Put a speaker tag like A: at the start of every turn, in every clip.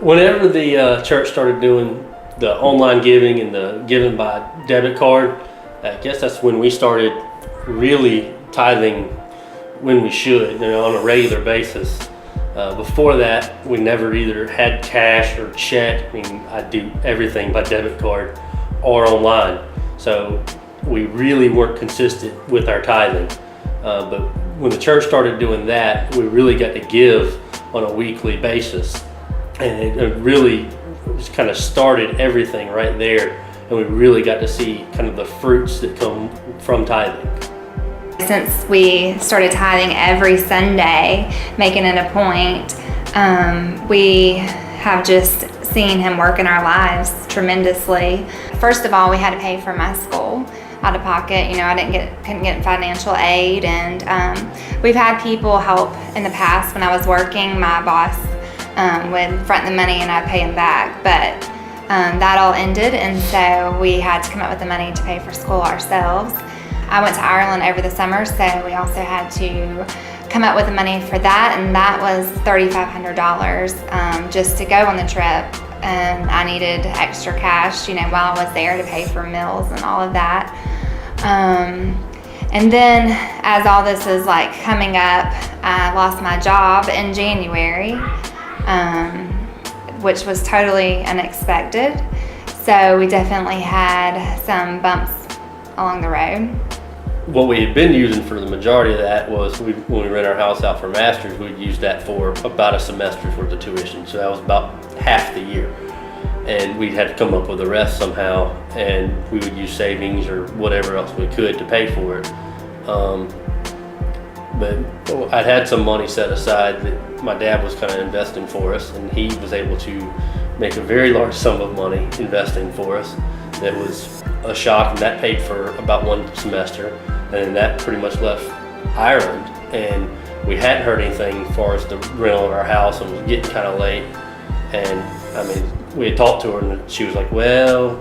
A: Whenever the church started doing the online giving and the giving by debit card, I guess that's when we started really tithing when we should, on a regular basis. Before that, we never either had cash or check. I mean, I do everything by debit card or online. So we really weren't consistent with our tithing. But when the church started doing that, we really got to give on a weekly basis. And it really just kind of started everything right there. And we really got to see kind of the fruits that come from tithing.
B: Since we started tithing every Sunday, making it a point, we have just seen him work in our lives tremendously. First of all, we had to pay for my school out of pocket. I couldn't get financial aid, and we've had people help in the past. When I was working, my boss would front the money and I'd pay him back, but that all ended, and so we had to come up with the money to pay for school ourselves. I went to Ireland over the summer, so we also had to come up with the money for that, and that was $3,500 just to go on the trip. And I needed extra cash, while I was there to pay for meals and all of that. And then as all this is coming up, I lost my job in January, which was totally unexpected. So we definitely had some bumps along the road.
A: What we had been using for the majority of that was when we rent our house out for masters, we'd use that for about a semester's worth of tuition. So that was about half the year. And we had to come up with the rest somehow, and we would use savings or whatever else we could to pay for it. But I'd had some money set aside that my dad was kind of investing for us, and he was able to make a very large sum of money investing for us. That was a shock, and that paid for about one semester, and that pretty much left Ireland. And we hadn't heard anything as far as the rental of our house, and it was getting kind of late. And I mean, we had talked to her, and she was like, well,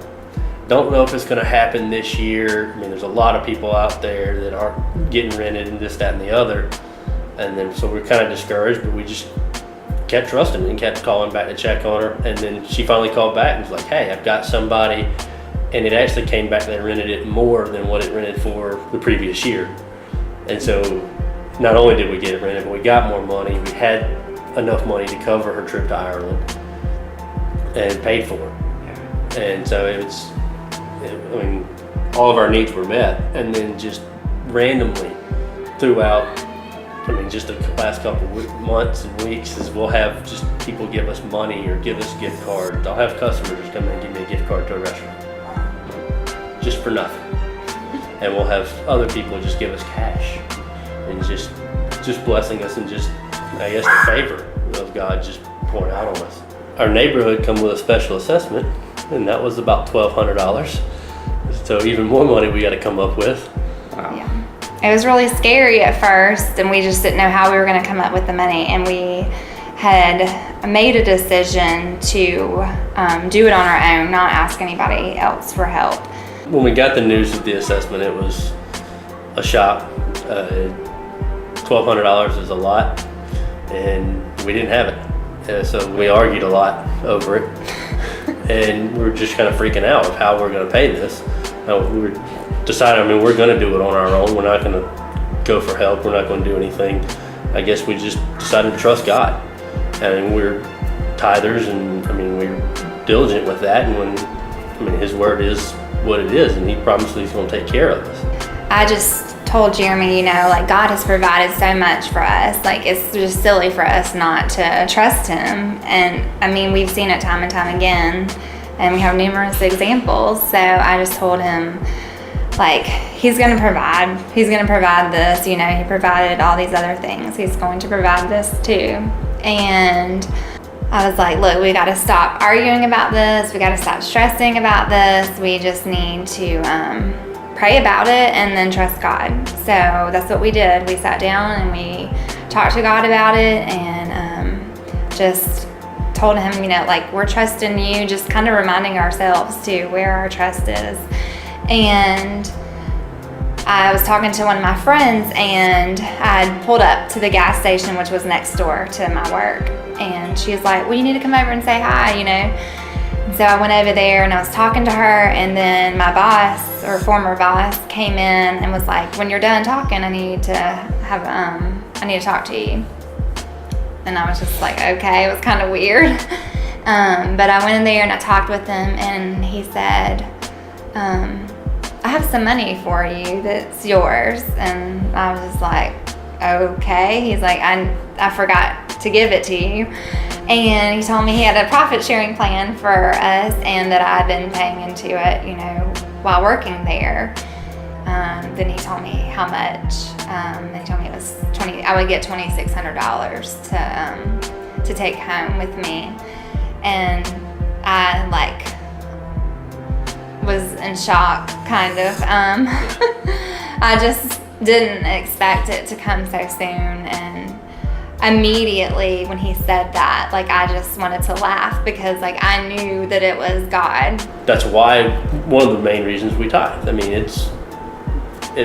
A: don't know if it's going to happen this year. I mean, there's a lot of people out there that aren't getting rented and this, that, and the other. And then so we were kind of discouraged, but we just kept trusting and kept calling back to check on her. And then she finally called back and was like, hey, I've got somebody. And it actually came back, they rented it more than what it rented for the previous year. And so not only did we get it rented, but we got more money. We had enough money to cover her trip to Ireland and paid for it. And so all of our needs were met. And then just randomly throughout, just the last couple of months and weeks, is we'll have just people give us money or give us gift cards. I'll have customers just come in and give me a gift card to a restaurant, just for nothing. And we'll have other people just give us cash, and just blessing us, and just, I guess, the favor of God just pouring out on us. Our neighborhood come with a special assessment, and that was about $1,200. So even more money we got to come up with.
B: Wow. Yeah. It was really scary at first, and we just didn't know how we were going to come up with the money. And we had made a decision to do it on our own, not ask anybody else for help.
A: When we got the news of the assessment, it was a shock. $1,200 is a lot, and we didn't have it. So we argued a lot over it, and we were just kind of freaking out of how we're going to pay this. We were deciding, we're going to do it on our own. We're not going to go for help. We're not going to do anything. I guess we just decided to trust God. And we're tithers, and we're diligent with that. And His word is what it is, and He promised He's going to take care of us.
B: I just told Jeremy, God has provided so much for us. It's just silly for us not to trust Him. And we've seen it time and time again, and we have numerous examples. So I just told him, He's going to provide. He's going to provide this. He provided all these other things. He's going to provide this too. And I was like, look, we got to stop arguing about this. We got to stop stressing about this. We just need to pray about it and then trust God. So that's what we did. We sat down and we talked to God about it, and just told Him, we're trusting You, just kind of reminding ourselves too where our trust is. And I was talking to one of my friends, and I had pulled up to the gas station, which was next door to my work. And she was like, well, you need to come over and say hi, you know. And so I went over there and I was talking to her, and then my boss, or former boss, came in and was like, when you're done talking, I need to talk to you. And I was just like, okay, it was kind of weird. But I went in there and I talked with him, and he said, I have some money for you that's yours. And I was just like, okay. He's like, I forgot to give it to you. And he told me he had a profit sharing plan for us, and that I'd been paying into it, you know, while working there. Then he told me how much. He told me it was I would get $2,600 to take home with me. And I was in shock, kind of. I just didn't expect it to come so soon, and immediately when he said that, I just wanted to laugh, because I knew that it was God.
A: That's why, one of the main reasons we tithe. I mean,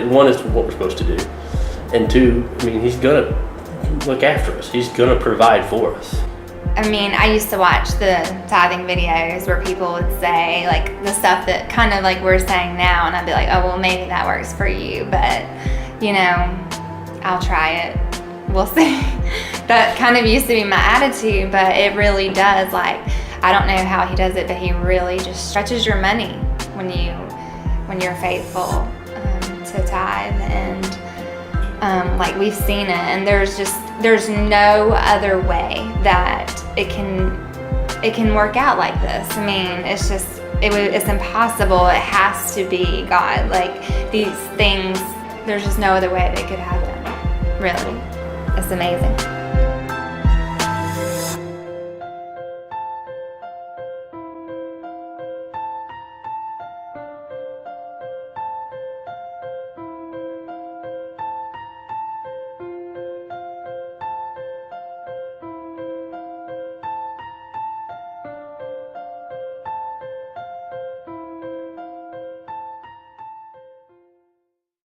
A: one is what we're supposed to do, and two, I mean, he's gonna look after us. He's gonna provide for us.
B: I mean, I used to watch the tithing videos where people would say the stuff that kind of we're saying now, and I'd be like, oh, well, maybe that works for you, but you know, I'll try it. We'll see. That kind of used to be my attitude, but it really does. I don't know how he does it, but he really just stretches your money when you're faithful to tithe, and we've seen it, and there's no other way that it can work out like this. I mean, it's impossible. It has to be God. These things, there's just no other way they could happen. Really, it's amazing.